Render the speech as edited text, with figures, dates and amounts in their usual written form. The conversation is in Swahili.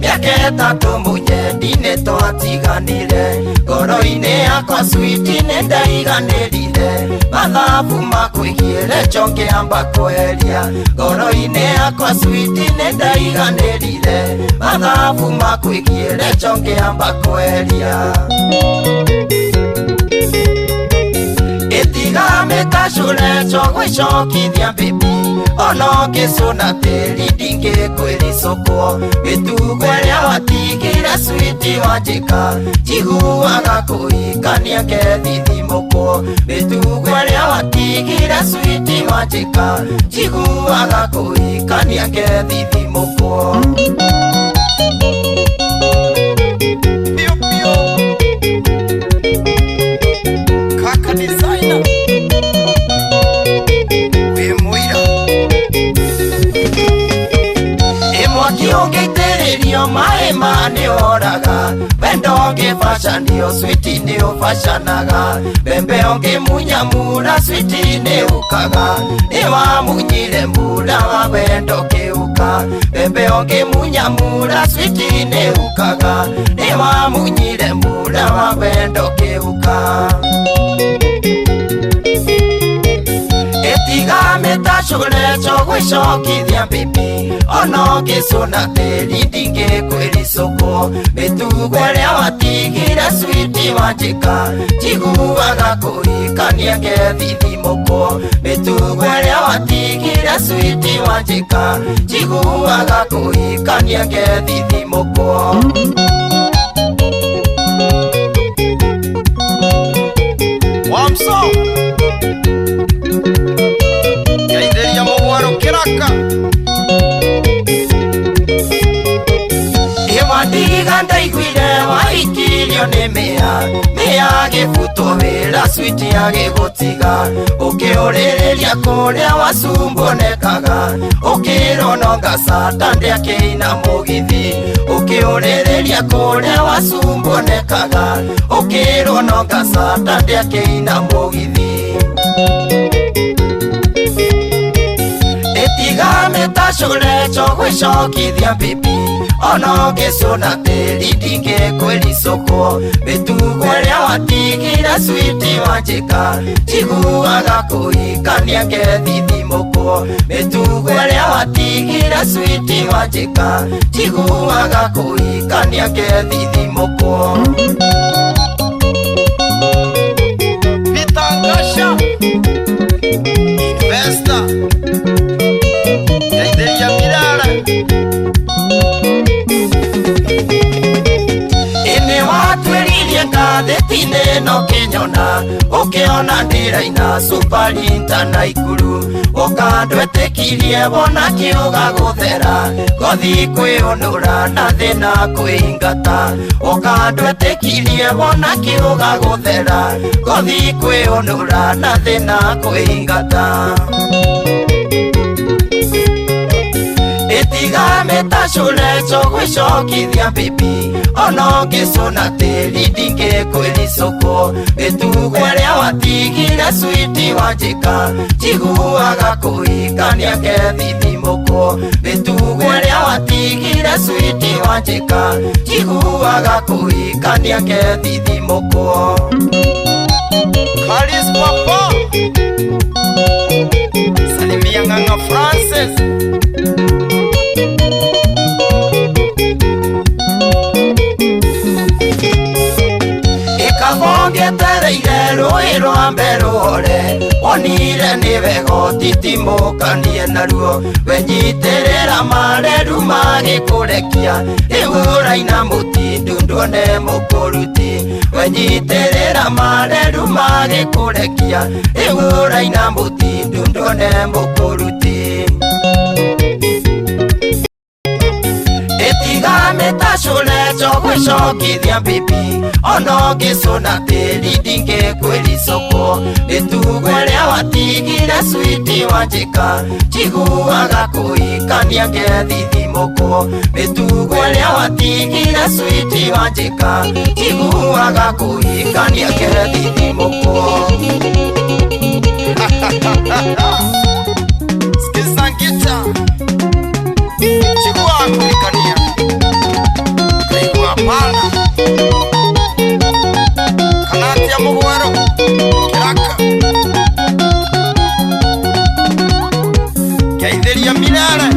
Miaka tumuye dine twatiganire ngoro-ini yakwa switi nindaiganirire mathabu makwigire njongiamba kweheria ngoro-ini yakwa switi nindaiganirire mathabu makwigire njongiamba kweheria itigamita cure njogwicokithia bibi ono ngisuna tiri ndingĩkwĩricũkwo mĩtugo ĩrĩa watigire switi wanjĩka njiguaga kũhikania ngethithimũkwo mĩtugo ĩrĩa watigire switi wanjĩka njiguaga kũhikania ngethithimũkwo kaka designer mai mani oraga bendo onge fashanio switi ni ufashanaga bembe onge munyamura switi ni ukaga ewa munyire mbura wa bendo keuka bembe onge munyamura switi ni ukaga ewa munyire mbura wa bendo keuka etigameta cure njogwicokithia bibi ono ngisuna tiri ndingĩkwĩricũkwo mĩtugo ĩrĩa watigire switi wanjĩka njiguaga kũhikania ngethithimũkwo mĩtugo ĩrĩa watigire switi wanjĩka njiguaga kũhikania ngethithimũkwo Wamso Kaideria mugwaro kiraka Ewandiga ndaiguire waikirio nĩ mĩa gĩbutwo wĩra switi agĩgũtiga ũkĩũrĩrĩria kũrĩa wacumbonekaga ũkĩronoga sata ndĩakĩina mũgithi ũkĩũrĩrĩria kũrĩa wacumbonekaga ũkĩronoga sata ndĩakĩina mũgithi etigameta cure njogwicokithia bibi ono ngisuna tiri ndingĩkwĩricũkwo mĩtugo ĩrĩa watigire switi wanjĩka njiguaga kũhikania ngethithimũkwo mĩtugo ĩrĩa watigire switi wanjĩka njiguaga kũhikania ngethithimũkwo Vitangasha Investor Kaideria mirara Ine watwĩririe ngathĩti-inĩ no kĩnyona ũkĩona ndĩraina Suparinta na Ikuru ũkandwĩtĩkirie wona kĩũga gũthera gothi kwĩũnũra na thĩna kwĩingata ũkandwĩtĩkirie wona kĩũga gũthera gothi kwĩũnũra na thĩna kwĩingata etigameta cure njogwicokithia bibi ono ngisuna tiri ndingĩkwĩricũkwo mĩtugo ĩrĩa watigire switi wanjĩka njiguaga kũhikania ngethithimũkwo mĩtugo ĩrĩa watigire switi wanjĩka njiguaga kũhikania ngethithimũkwo Karis Papa Salimia Ng'ang'a Francis Ngetereire rũĩ rwa mberũre wonire nĩ wega ũtitimũkanie naruo wenyitĩrĩra mareru magĩkũrekia rĩu ũraina mũtindu nduone mũkũruti wenyitĩrĩra mareru magĩkũrekia rĩu ũraina mũtindu nduone mũkũruti etigameta cure njogwĩco gucokithia bibi ono ngisuna tiri ndingĩkwĩricoko nĩtugwa rĩa watigire switi Wanjĩka njiguaga kũhikania ngethithimũkwo nĩtugwa rĩa watigire switi Wanjĩka njiguaga kũhikania ngethithimũkwo. Skiza ngita chigua kulikania kaigua pana kanati ya mugwero kiraka kaitheria minara